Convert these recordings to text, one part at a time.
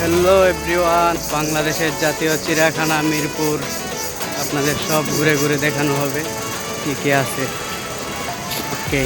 Hello everyone, বাংলাদেশের জাতীয় চিড়িয়াখানা মিরপুর আপনাদের সব ঘুরে ঘুরে দেখানো হবে কি কি আছে। ওকে,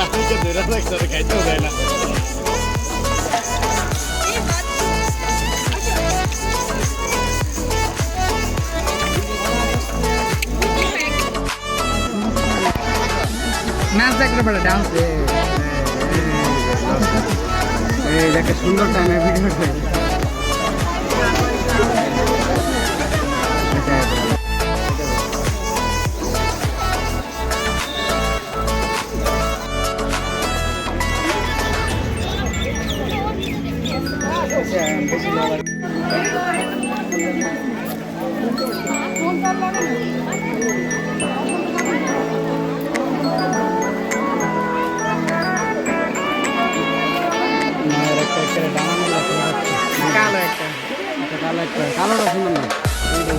আমি তো ধরে রাখতে খাইতেও দেয় না। নাচ দেখতে পারে, ডান্স এই দেখে সুন্দর টাইমে ভিডিও কালোটা সুন্দর না, সুন্দর